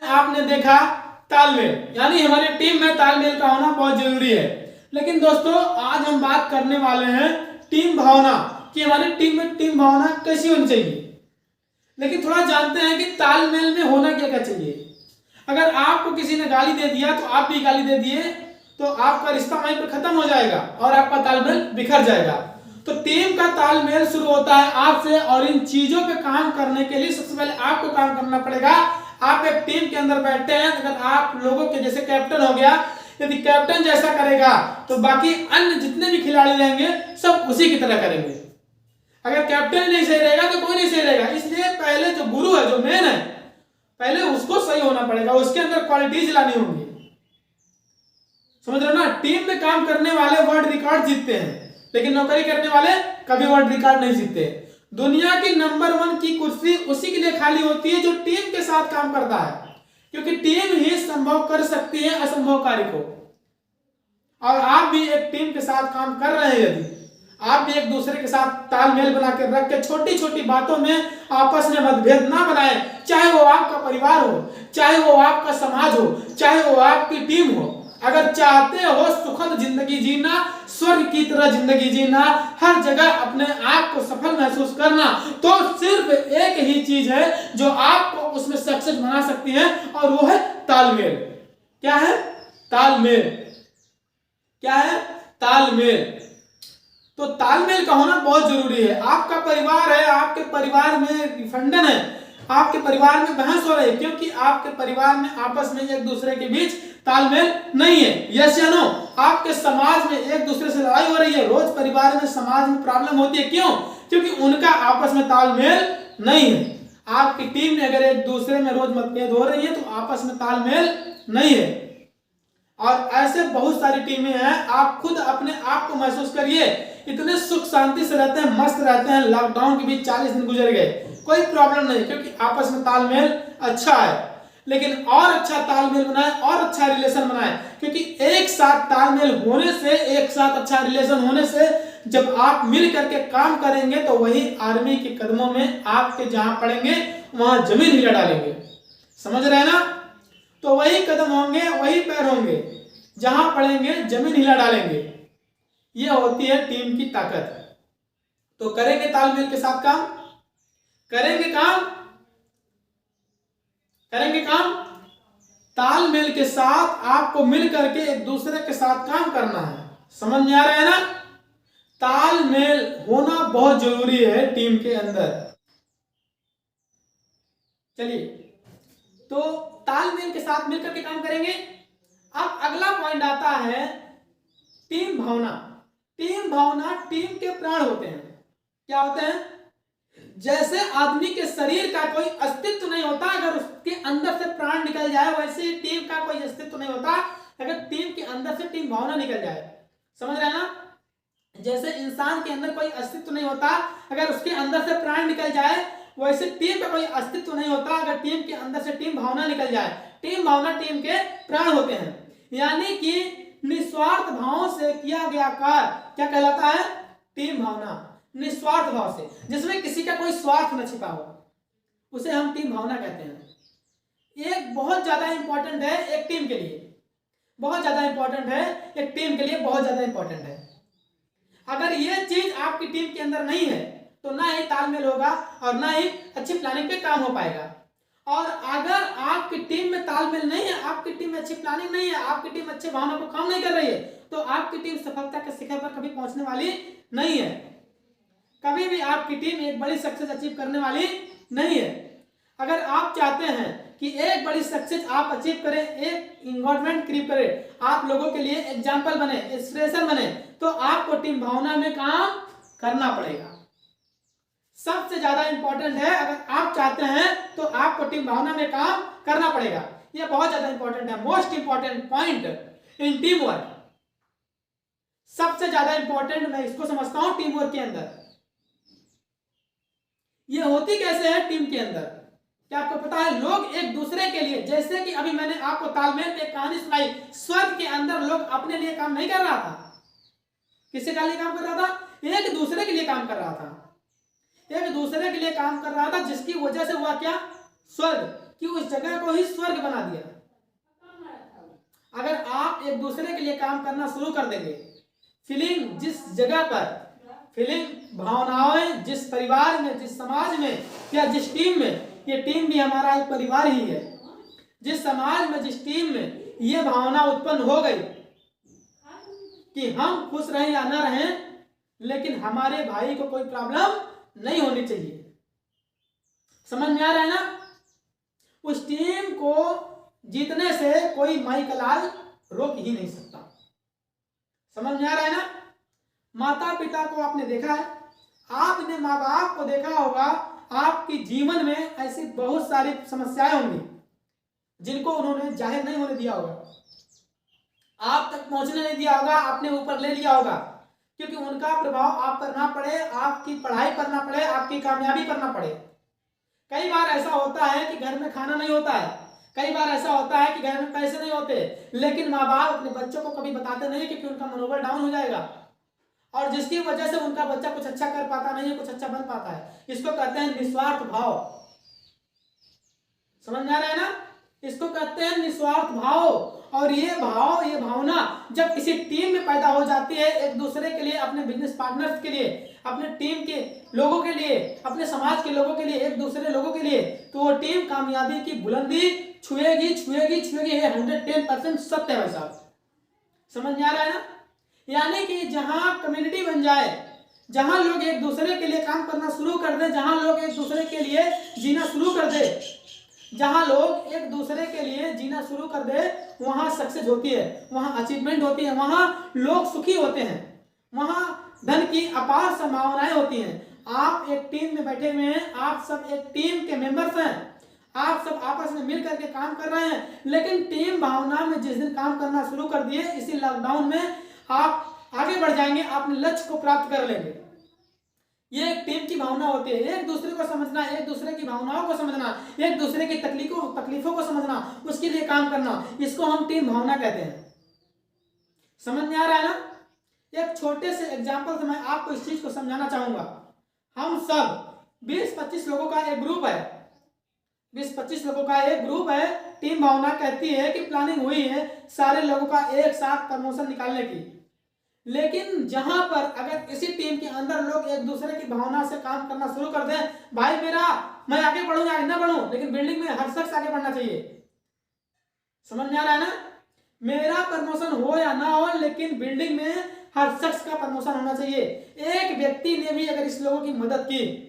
आपने देखा तालमेल, यानी हमारी टीम में तालमेल का होना बहुत जरूरी है। लेकिन दोस्तों आज हम बात करने वाले हैं टीम भावना कि हमारी टीम में टीम भावना कैसी होनी चाहिए। लेकिन थोड़ा जानते हैं कि तालमेल में होना क्या क्या चाहिए। अगर आपको किसी ने गाली दे दिया तो आप भी गाली दे दिए तो आपका रिश्ता वहीं पर खत्म हो जाएगा और आपका तालमेल बिखर जाएगा। तो टीम का तालमेल शुरू होता है आपसे, और इन चीजों पे काम करने के लिए सबसे पहले आपको काम करना पड़ेगा। आप एक टीम के अंदर बैठते हैं, अगर आप लोगों के जैसे कैप्टन हो गया, यदि कैप्टन जैसा करेगा तो बाकी अन्य जितने भी खिलाड़ी रहेंगे सब उसी की तरह करेंगे। अगर कैप्टन नहीं सही रहेगा तो कोई नहीं सही रहेगा। इसलिए पहले जो गुरु है, जो मेन है, पहले उसको सही होना पड़ेगा, उसके अंदर क्वालिटीज लानी होंगी। समझ रहे हो ना? टीम में काम करने वाले वर्ल्ड रिकॉर्ड जीतते हैं, लेकिन नौकरी करने वाले कभी वर्ल्ड रिकॉर्ड नहीं जीतते। दुनिया की नंबर 1 की कुर्सी उसी के लिए खाली होती है जो टीम के साथ काम करता है, क्योंकि टीम ही संभव कर सकती है असंभव कार्य को। और आप भी एक टीम के साथ काम कर रहे हैं, यदि आप भी एक दूसरे के साथ तालमेल बना के रख के छोटी छोटी बातों में आपस में मतभेद ना बनाए, चाहे वो आपका परिवार हो, चाहे वो आपका समाज हो, चाहे वो आपकी टीम हो। अगर चाहते हो सुखद जिंदगी जीना, स्वर्ग की तरह जिंदगी जीना, हर जगह अपने आप को सफल महसूस करना, तो सिर्फ एक ही चीज है जो आपको उसमें सक्सेस बना सकती है, और वो है तालमेल। क्या है? तालमेल। क्या है? तालमेल। तो तालमेल का होना बहुत जरूरी है। आपका परिवार है, आपके परिवार में विफंडन है, आपके परिवार में बहस हो रही है क्योंकि आपके परिवार में आपस में एक दूसरे के बीच तालमेल नहीं है। यस या नो? आपके समाज में एक दूसरे से लड़ाई हो रही है, रोज परिवार में समाज में प्रॉब्लम होती है। क्यों? क्योंकि उनका आपस में तालमेल नहीं है। आपकी टीम में अगर एक दूसरे में रोज मतभेद हो रही है तो आपस में तालमेल नहीं है। और ऐसे बहुत सारी टीमें हैं, आप खुद अपने आप को महसूस करिए, इतने सुख शांति से रहते हैं, मस्त रहते हैं। लॉकडाउन के बीच 40 दिन गुजर गए, कोई प्रॉब्लम नहीं, क्योंकि आपस में तालमेल अच्छा है। लेकिन और अच्छा तालमेल बनाए, और अच्छा रिलेशन बनाए, क्योंकि एक साथ तालमेल होने से, एक साथ अच्छा रिलेशन होने से, जब आप मिल करके काम करेंगे तो वही आर्मी के कदमों में आपके जहां पड़ेंगे वहां जमीन हिला डालेंगे। समझ रहे हैं ना? तो वही कदम होंगे, वही पैर होंगे, जहां पड़ेंगे जमीन हिला डालेंगे। यह होती है टीम की ताकत। तो करेंगे तालमेल के साथ काम, करेंगे काम, करेंगे काम। तालमेल के साथ आपको मिल करके एक दूसरे के साथ काम करना है। समझ में आ रहा है ना? तालमेल होना बहुत जरूरी है टीम के अंदर। चलिए, तो तालमेल के साथ मिलकर के काम करेंगे। अब अगला पॉइंट आता है टीम भावना। टीम भावना टीम के प्राण होते हैं। क्या होते हैं? जैसे आदमी के शरीर का कोई अस्तित्व नहीं होता अगर उसके अंदर से प्राण निकल जाए, वैसे ही टीम का कोई अस्तित्व नहीं होता अगर टीम के अंदर से टीम भावना निकल जाए। समझ रहे हैं ना? जैसे इंसान के अंदर कोई अस्तित्व नहीं होता अगर उसके अंदर से प्राण निकल जाए, वैसे टीम का कोई अस्तित्व नहीं होता अगर टीम के अंदर से टीम भावना निकल जाए। टीम भावना टीम के प्राण होते हैं, यानी कि निस्वार्थ भाव से किया गया कार्य क्या कहलाता है? टीम भावना। निस्वार्थ भाव से, जिसमें किसी का कोई स्वार्थ न छिपा हो, उसे हम टीम भावना कहते हैं। एक बहुत ज्यादा इंपॉर्टेंट है एक टीम के लिए, बहुत ज्यादा इंपॉर्टेंट है एक टीम के लिए, बहुत ज्यादा इंपॉर्टेंट है। अगर ये चीज आपकी टीम के अंदर नहीं है तो ना ही तालमेल होगा और ना ही अच्छी प्लानिंग पे काम हो पाएगा। और अगर आपकी टीम में तालमेल नहीं है, आपकी टीम में अच्छी प्लानिंग नहीं है, आपकी टीम अच्छे भावना को काम नहीं कर रही है, तो आपकी टीम सफलता के शिखर पर कभी पहुंचने वाली नहीं है। कभी भी आपकी टीम एक बड़ी सक्सेस अचीव करने वाली नहीं है। अगर आप चाहते हैं कि एक बड़ी सक्सेस आप अचीव करें, एक एनवायरनमेंट क्रिएट करें, आप लोगों के लिए एग्जाम्पल बने, इंस्पिरेशन बने, तो आपको टीम भावना में काम करना पड़ेगा। सबसे ज्यादा इंपॉर्टेंट है, अगर आप चाहते हैं तो आपको टीम भावना में काम करना पड़ेगा। यह बहुत ज्यादा इंपॉर्टेंट है, most important point in team work. सबसे ज्यादा इंपॉर्टेंट मैं इसको समझता हूं टीम वर्क के अंदर। यह होती कैसे है टीम के अंदर? क्या आपको पता है? लोग एक दूसरे के लिए, जैसे कि अभी मैंने आपको तालमेल पे कहानी सुनाई, स्वर्ग के अंदर लोग अपने लिए काम नहीं कर रहा था। किसके लिए काम कर रहा था? एक दूसरे के लिए काम कर रहा था, एक दूसरे के लिए काम कर रहा था, जिसकी वजह से हुआ क्या? स्वर्ग। कि उस जगह को ही स्वर्ग बना दिया। अगर आप एक दूसरे के लिए काम करना शुरू कर देंगे, फीलिंग जिस जगह पर, फीलिंग भावनाएं जिस परिवार में, जिस समाज में या जिस टीम में, ये टीम भी हमारा एक परिवार ही है, जिस समाज में, जिस टीम में ये भावना उत्पन्न हो गई कि हम खुश रहें या ना रहें, लेकिन हमारे भाई को कोई प्रॉब्लम नहीं होनी चाहिए। समझ में आ रहा है ना? उस टीम को जीतने से कोई माई का लाल रोक ही नहीं सकता। समझ में आ रहा है ना? माता पिता को आपने देखा है, आपने माँ बाप को देखा होगा, आपके जीवन में ऐसी बहुत सारी समस्याएं होंगी जिनको उन्होंने जाहिर नहीं होने दिया होगा, आप तक पहुंचने नहीं दिया होगा, अपने ऊपर ले लिया होगा, क्योंकि उनका प्रभाव आप पर ना पड़े, आपकी पढ़ाई पर ना पड़े, आपकी कामयाबी पर ना पड़े। कई बार ऐसा होता है कि घर में खाना नहीं होता है, कई बार ऐसा होता है कि घर में पैसे नहीं होते, लेकिन माँ बाप अपने बच्चों को कभी बताते नहीं, क्योंकि उनका मनोबल डाउन हो जाएगा और जिसकी वजह से उनका बच्चा कुछ अच्छा कर पाता नहीं है, कुछ अच्छा बन पाता है। इसको कहते हैं निस्वार्थ भाव। समझ में आ रहा है ना? इसको कहते हैं निस्वार्थ भाव। और ये भाव, ये भावना जब किसी टीम में पैदा हो जाती है, एक दूसरे के लिए, अपने बिजनेस पार्टनर्स के लिए, अपने टीम के लोगों के लिए, अपने समाज के लोगों के लिए, एक दूसरे लोगों के लिए, तो वो टीम कामयाबी की बुलंदी छुएगी छुएगी छुएगी। ये 110% सत्य है भाई साहब। समझ में आ रहा है ना? यानी कि जहां कम्युनिटी बन जाए, जहां लोग एक दूसरे के लिए काम करना शुरू कर दे, जहां लोग एक दूसरे के लिए जीना शुरू कर दे, जहां लोग एक दूसरे के लिए जीना शुरू कर दे, वहां सक्सेस होती है, वहां अचीवमेंट होती है, वहां लोग सुखी होते हैं, वहां धन की अपार संभावनाएं होती हैं। आप एक टीम में बैठे हुए हैं, आप सब एक टीम के मेंबर्स हैं, आप सब आपस में मिल करके काम कर रहे हैं, लेकिन टीम भावना में जिस दिन काम करना शुरू कर दिए, इसी लॉकडाउन में आप आगे बढ़ जाएंगे, अपने लक्ष्य को प्राप्त कर लेंगे। ये एक टीम की भावना होती है, एक दूसरे को समझना, एक दूसरे की भावनाओं को समझना, एक दूसरे की तकलीफों को समझना, उसके लिए काम करना, इसको हम टीम भावना कहते हैं। समझ में आ रहा है ना? एक छोटे से एग्जांपल से मैं आपको इस चीज को समझाना चाहूंगा। हम सब 20-25 लोगों का एक ग्रुप है, 20-25 लोगों का एक ग्रुप है। टीम भावना कहती है कि प्लानिंग हुई है सारे लोगों का एक साथ प्रमोशन निकालने की, लेकिन जहां पर अगर इसी टीम के अंदर लोग एक दूसरे की भावना से काम करना शुरू कर दें, भाई मेरा, मैं आगे बढ़ूं या ना बढ़ूं, लेकिन बिल्डिंग में हर शख्स आगे बढ़ना चाहिए। समझ में आ रहा है ना? मेरा प्रमोशन हो या ना हो, लेकिन बिल्डिंग में हर शख्स का प्रमोशन होना चाहिए। एक व्यक्ति ने भी अगर इस लोगों की मदद की,